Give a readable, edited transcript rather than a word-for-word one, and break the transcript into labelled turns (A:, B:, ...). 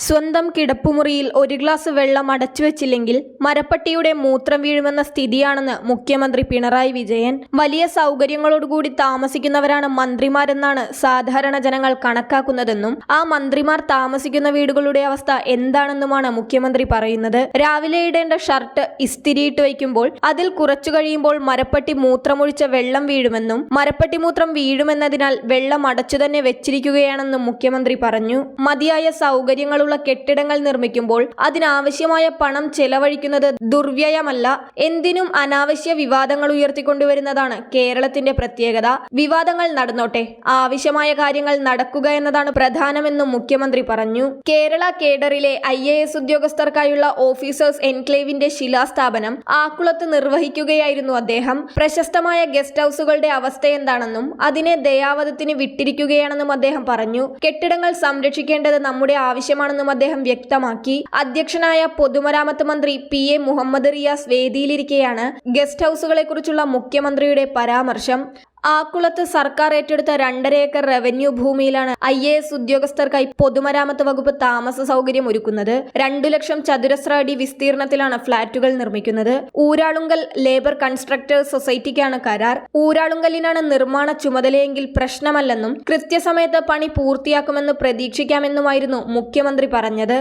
A: സ്വന്തം കിടപ്പുമുറിയിൽ ഒരു ഗ്ലാസ് വെള്ളം അടച്ചുവെച്ചില്ലെങ്കിൽ മരപ്പട്ടിയുടെ മൂത്രം വീഴുമെന്ന സ്ഥിതിയാണെന്ന് മുഖ്യമന്ത്രി പിണറായി വിജയൻ. വലിയ സൗകര്യങ്ങളോടുകൂടി താമസിക്കുന്നവരാണ് മന്ത്രിമാരെന്നാണ് സാധാരണ ജനങ്ങൾ കണക്കാക്കുന്നതെന്നും ആ മന്ത്രിമാർ താമസിക്കുന്ന വീടുകളുടെ അവസ്ഥ എന്താണെന്നുമാണ് മുഖ്യമന്ത്രി പറയുന്നത്. രാവിലെ ഇടേണ്ട ഷർട്ട് ഇസ്തിരിയിട്ട് വയ്ക്കുമ്പോൾ അതിൽ കുറച്ചു കഴിയുമ്പോൾ മരപ്പട്ടി മൂത്രമൊഴിച്ച വെള്ളം വീഴുമെന്നും മരപ്പട്ടി മൂത്രം വീഴുമെന്നതിനാൽ വെള്ളം അടച്ചു തന്നെ വെച്ചിരിക്കുകയാണെന്നും മുഖ്യമന്ത്രി പറഞ്ഞു. മതിയായ സൗകര്യങ്ങളുള്ള കെട്ടിടങ്ങൾ നിർമ്മിക്കുമ്പോൾ അതിനാവശ്യമായ പണം ചെലവഴിക്കുന്നത് ദുർവ്യയമല്ല. എന്തിനും അനാവശ്യ വിവാദങ്ങൾ ഉയർത്തിക്കൊണ്ടുവരുന്നതാണ് കേരളത്തിന്റെ പ്രത്യേകത. വിവാദങ്ങൾ നടന്നോട്ടെ, ആവശ്യമായ കാര്യങ്ങൾ നടക്കുക എന്നതാണ് പ്രധാനമെന്നും മുഖ്യമന്ത്രി പറഞ്ഞു. കേരള കേഡറിലെ IAS ഉദ്യോഗസ്ഥർക്കായുള്ള ഓഫീസേഴ്സ് എൻക്ലേവിന്റെ ശിലാസ്ഥാപനം ആക്കുളത്ത് നിർവഹിക്കുകയായിരുന്നു അദ്ദേഹം. പ്രശസ്തമായ ഗസ്റ്റ് ഹൗസുകളുടെ അവസ്ഥ എന്താണെന്നും അതിനെ ദയാവധത്തിന് വിട്ടിരിക്കുകയാണെന്നും അദ്ദേഹം പറഞ്ഞു. കെട്ടിടങ്ങൾ സംരക്ഷിക്കേണ്ടത് നമ്മുടെ ആവശ്യമാണെന്നും അദ്ദേഹം വ്യക്തമാക്കി. അധ്യക്ഷനായ പൊതുമരാമത്ത് മന്ത്രി PA മുഹമ്മദ് റിയാസ് വേദിയിലിരിക്കെയാണ് ഗസ്റ്റ് ഹൗസുകളെ കുറിച്ചുള്ള മുഖ്യമന്ത്രിയുടെ പരാമർശം. ആക്കുളത്ത് സർക്കാർ ഏറ്റെടുത്ത 2.5 ഏക്കർ റവന്യൂ ഭൂമിയിലാണ് IAS ഉദ്യോഗസ്ഥർക്കായി പൊതുമരാമത്ത് വകുപ്പ് താമസ സൗകര്യം ഒരുക്കുന്നത്. 2 ലക്ഷം ചതുരശ്ര അടി വിസ്തീർണത്തിലാണ് ഫ്ളാറ്റുകൾ നിർമ്മിക്കുന്നത്. ഊരാളുങ്കൽ ലേബർ കൺസ്ട്രക്ടേഴ്സ് സൊസൈറ്റിക്കാണ് കരാർ. ഊരാളുങ്കലിനാണ് നിർമ്മാണ ചുമതലയെങ്കിൽ പ്രശ്നമല്ലെന്നും കൃത്യസമയത്ത് പണി പൂർത്തിയാക്കുമെന്ന് പ്രതീക്ഷിക്കാമെന്നുമായിരുന്നു മുഖ്യമന്ത്രി പറഞ്ഞത്.